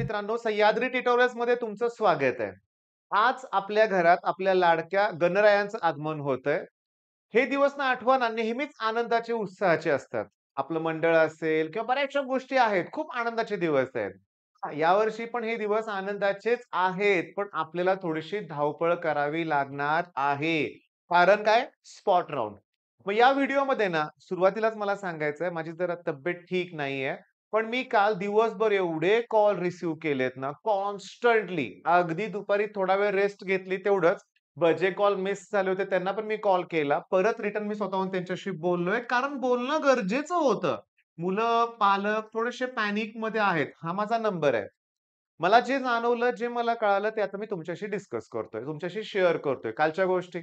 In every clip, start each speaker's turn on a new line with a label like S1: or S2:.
S1: मित्रांनो, सह्याद्री ट्युटोरियल्समध्ये तुमचं स्वागत आहे. आज आपल्या घरात आपल्या लाडक्या गणरायाचं आगमन होतंय. हे दिवस ना आठवण नेहमीच आनंदाचे, उत्साहाचे असतात. आपलं मंडळ असेल किंवा बऱ्याचशा गोष्टी आहेत. खूप आनंदाचे दिवस आहेत. यावर्षी पण हे दिवस आनंदाचेच आहेत, पण आपल्याला थोडीशी धावपळ करावी लागणार आहे. कारण काय? Spot round. मग या व्हिडिओमध्ये ना सुरुवातीलाच मला सांगायचंय, माझी जरा तब्येत ठीक नाहीये. पण मी काल दिवसभर एवढे कॉल रिसीव्ह केलेत ना, कॉन्स्टंटली. अगदी दुपारी थोडा वेळ रेस्ट घेतली तेवढंच. जे कॉल मिस झाले होते त्यांना पण मी कॉल केला. परत रिटर्न मी स्वतःहून त्यांच्याशी बोललोय, कारण बोलणं गरजेचं होतं. मुलं, पालक थोडेसे पॅनिकमध्ये आहेत. हा माझा नंबर आहे. मला जे जाणवलं, जे मला कळालं ते आता मी तुमच्याशी डिस्कस करतोय, तुमच्याशी शेअर करतोय. कालच्या गोष्टी.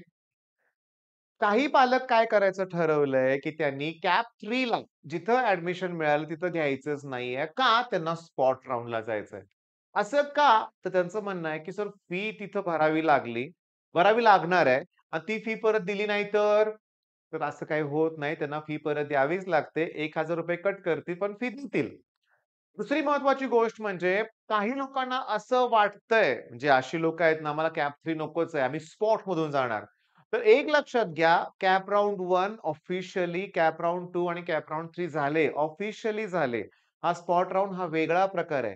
S1: काही पालक काय करायचं ठरवलंय, की त्यांनी कॅप 3 ला जिथं ॲडमिशन मिळालं तिथं घ्यायचंच नाहीये. का? त्यांना स्पॉट राउंडला जायचंय. असं का? तर त्यांचं म्हणणं आहे, की सर फी तिथं भरावी लागणार आहे आणि ती फी परत दिली नाही तर? तर असं काही होत नाही. त्यांना फी परत द्यावीच लागते. ₹1000 कट करतील, पण फी देतील. दुसरी महत्वाची गोष्ट म्हणजे काही लोकांना असं वाटतंय, म्हणजे अशी लोकं आहेत ना, आम्हाला कॅप 3 नकोच आहे. आम्ही स्पॉटमधून जाणार. तर एक लक्षात घ्या, cap round 1 officially cap round 2 आणि कॅप राउंड 3 झाले, ऑफिशियली झाले. हा स्पॉट राउंड हा वेगळा प्रकार आहे.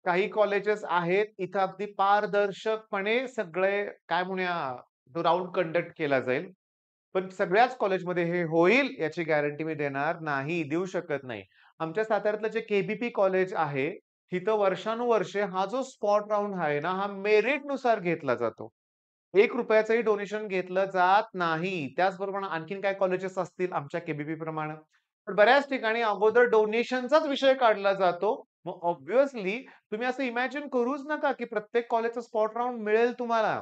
S1: काही कॉलेजेस आहेत, इथं अगदी पारदर्शकपणे सगळे काय म्हणूया, तो राउंड कंडक्ट केला जाईल. पण सगळ्याच कॉलेजमध्ये हे होईल याची गॅरंटी मी देणार नाही, देऊ शकत नाही. आमच्या साताऱ्यातलं जे के कॉलेज आहे, तिथं वर्षानुवर्षे हा जो स्पॉट राउंड आहे ना, हा मेरिटनुसार घेतला जातो. ₹1 डोनेशन घेतलं जात नाही. त्याचबरोबर आणखीन काय कॉलेजेस असतील आमच्या प्रमाणे. पण बऱ्याच ठिकाणी अगोदर डोनेशनचाच विषय काढला जातो. मग ऑब्व्हियसली तुम्ही असं इमॅजिन करूच नका, की प्रत्येक कॉलेजचा स्पॉट राउंड मिळेल तुम्हाला.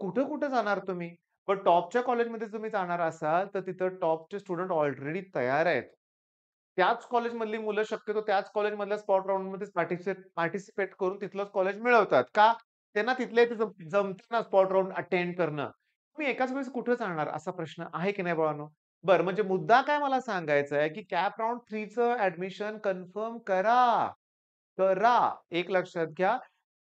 S1: कुठं-कुठं जाणार तुम्ही? पण टॉपच्या कॉलेजमध्ये तुम्ही जाणार असाल, तर तिथं टॉपचे स्टुडंट ऑलरेडी तयार आहेत. त्याच कॉलेजमधली मुलं शक्यतो त्याच कॉलेजमधल्या स्पॉट राउंडमध्येच पार्टिसिपेट करून तिथलंच कॉलेज मिळवतात. का? त्यांना तिथल्या इथे जमतं ना स्पॉट राउंड अटेंड करणं. तुम्ही एकाच वेळेस कुठे जाणार असा प्रश्न आहे की नाही बाळांनो? बरं म्हणजे मुद्दा काय मला सांगायचा आहे, की कॅप राउंड 3 चं ॲडमिशन कन्फर्म करा. करा. एक लक्षात घ्या,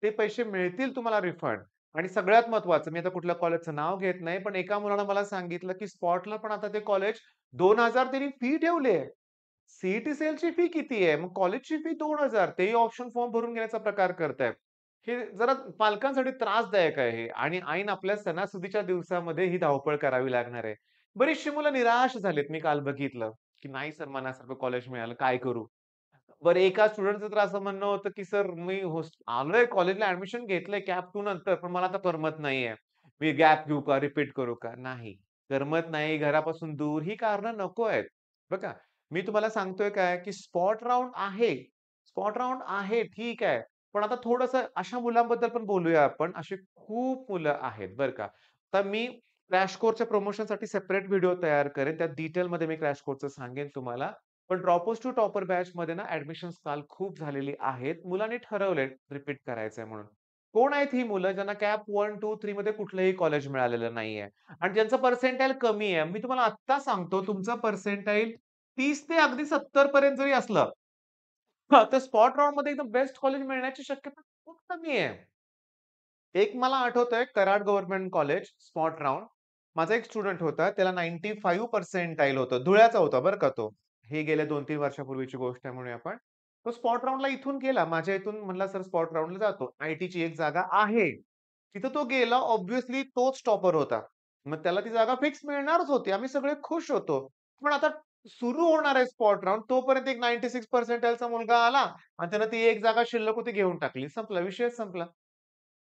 S1: ते पैसे मिळतील तुम्हाला रिफंड. आणि सगळ्यात महत्त्वाचं, मी आता कुठल्या कॉलेजचं नाव घेत नाही, पण एका मुलानं मला सांगितलं, की स्पॉटला पण आता ते कॉलेज 2,000 त्यांनी फी ठेवली आहे. सेलची फी किती आहे? मग कॉलेजची फी 2,000 तेही ऑप्शन फॉर्म भरून घेण्याचा प्रकार करतायत. हे जरा पालकांसाठी त्रासदायक आहे हे आणि ऐन आपल्या सणासुदीच्या दिवसामध्ये ही धावपळ करावी लागणार आहे. बरीचशी मुलं निराश झालेत, मी काल बघितलं, की नाही सर मनासारखं कॉलेज मिळालं, काय करू? बरं एका स्टुडंटचं तर असं म्हणणं होतं, की सर मी आलोय कॉलेजला ॲडमिशन घेतलंय कॅप 2 नंतर, पण मला आता करमत नाहीये. मी गॅप घेऊ का? रिपीट करू का? नाही. करमत नाही, घरापासून दूर ही कारणं नको आहेत. बघा, मी तुम्हाला सांगतोय काय, की स्पॉट राउंड आहे. स्पॉट राउंड आहे, ठीक आहे. पण आता थोडंसं अशा मुलांबद्दल पण बोलूया आपण. अशी खूप मुलं आहेत बरं का. तर मी क्रॅश कोर्सच्या प्रमोशनसाठी सेपरेट व्हिडिओ तयार करेन. त्यात डिटेलमध्ये मी क्रॅश कोर्सचं सांगेन तुम्हाला. पण ड्रॉपर्स टू टॉपर बॅचमध्ये ना ॲडमिशन्स काल खूप झालेली आहेत. मुलांनी ठरवलंय रिपीट करायचंय म्हणून. कोण आहेत ही मुलं ज्यांना कॅप 1, 2, 3 मध्ये कुठलंही कॉलेज मिळालेलं नाहीये आणि ज्यांचं पर्सेंटाइल कमी आहे. मी तुम्हाला आत्ता सांगतो तुमचं पर्सेंटाइल 30 ते अगदी 70 पर्यंत जरी असलं, हां, तर स्पॉट राउंडमध्ये एकदम बेस्ट कॉलेज मिळण्याची शक्यता खूप कमी आहे. एक मला आठवतंय Karad government college spot round. माझा एक स्टुडंट होता. त्याला 95 पर्सेंटाइल होतं. धुळ्याचा होता बरं का तो. हे गेल्या 2-3 वर्षापूर्वीची गोष्ट आहे म्हणूया आपण. तो स्पॉट राउंडला इथून गेला. माझ्या इथून म्हणला, "सर स्पॉट राउंडला जातो." आय-टीची एक जागा आहे. तिथं तो गेला. ऑब्व्हियसली तोच टॉपर होता. मग त्याला ती जागा फिक्स मिळणारच होती. आम्ही सगळे खुश होतो. पण आता सुरू होणार आहे स्पॉट राउंड. तोपर्यंत एक 96 पर्सेंटाइलचा मुलगा आला आणि त्यानं ती एक जागा शिल्लक होती घेऊन टाकली. संपला, विषयच संपला.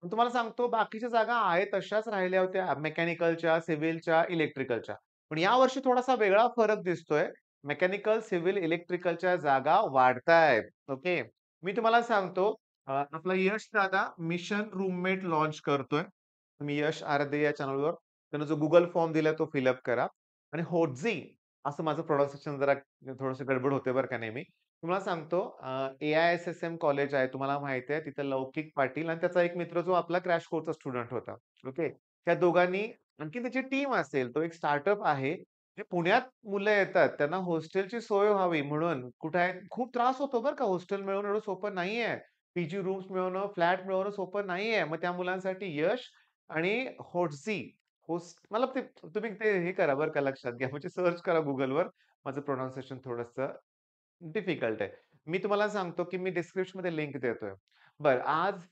S1: पण तुम्हाला सांगतो बाकीच्या जागा आहेत तशाच राहिल्या होत्या मेकॅनिकलच्या, सिव्हिलच्या, इलेक्ट्रिकलच्या. पण यावर्षी थोडासा वेगळा फरक दिसतोय. मेकॅनिकल, सिव्हिल, इलेक्ट्रिकलच्या जागा वाढतायत. ओके. मी तुम्हाला सांगतो आपला यश दादा मिशन रूममेट लॉन्च करतोय. तुम्ही यश आराध्य या चॅनलवर त्यानं जो Google फॉर्म दिलाय तो फिल करा. आणि होटझी असं माझं प्रोनान्सिएशन जरा थोडंसं गडबड होते बरं का नेहमी. तुम्हाला सांगतो ए-आय-एस-एस-एम कॉलेज आहे तुम्हाला माहिती आहे. तिथं लौकिक पाटील आणि त्याचा एक मित्र जो आपला क्रॅश कोर्सचा स्टुडंट होता. ओके. त्या दोघांनी आणखी त्याची टीम असेल. तो एक स्टार्टअप आहे. जे पुण्यात मुलं येतात त्यांना हॉस्टेलची सोय व्हावी म्हणून कुठे आहे खूप त्रास होतो बरं का हॉस्टेल मिळवणं एवढं सोपं नाहीये. पीजी रूम्स मिळवणं, फ्लॅट मिळवणं सोपं नाहीये. मग त्या मुलांसाठी यश आणि होट्झी मला ते तुम्ही ते हे करा बरं का लक्षात घ्या. म्हणजे सर्च करा Googleवर. माझं प्रोनन्सिएशन थोडंसं डिफिकल्ट आहे. मी तुम्हाला सांगतो, की मी डिस्क्रिप्शनमध्ये लिंक देतोय. बरं आज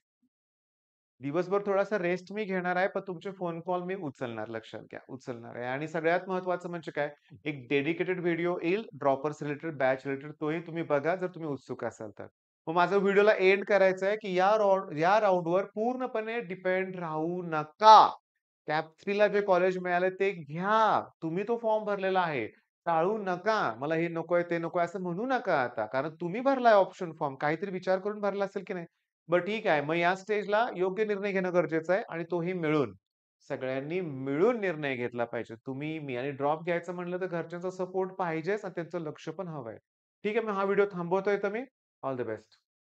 S1: दिवसभर थोडासा रेस्ट मी घेणार आहे, पण तुमचे फोन कॉल मी उचलणार लक्षात घ्या, उचलणार आहे. आणि सगळ्यात महत्त्वाचं म्हणजे काय, एक डेडिकेटेड व्हिडिओ येईल ड्रॉपर्स रिलेटेड, बॅच रिलेटेड तोही तुम्ही बघा जर तुम्ही उत्सुक असाल तर. मग माझा व्हिडिओला एंड करायचा आहे, की या राउंडवर पूर्णपणे डिपेंड राहू नका. कॅप 3ला जे कॉलेज मिळालं ते घ्या. तुम्ही तो फॉर्म भरलेला आहे. टाळू नका. मला हे नकोय, ते नकोय असं म्हणू नका आता. कारण तुम्ही भरलाय ऑप्शन फॉर्म. काहीतरी विचार करून भरला असेल की नाही? बरं ठीक आहे. मग या स्टेजला योग्य निर्णय घेणं गरजेचं आहे आणि तोही मिळून. सगळ्यांनी मिळून निर्णय घेतला पाहिजे. तुम्ही, मी आणि ड्रॉप घ्यायचं म्हटलं तर घरच्यांचा सपोर्ट पाहिजेच आणि त्यांचं लक्ष पण हवंय. ठीक आहे, मग हा व्हिडिओ थांबवतोय तर मी. All the best.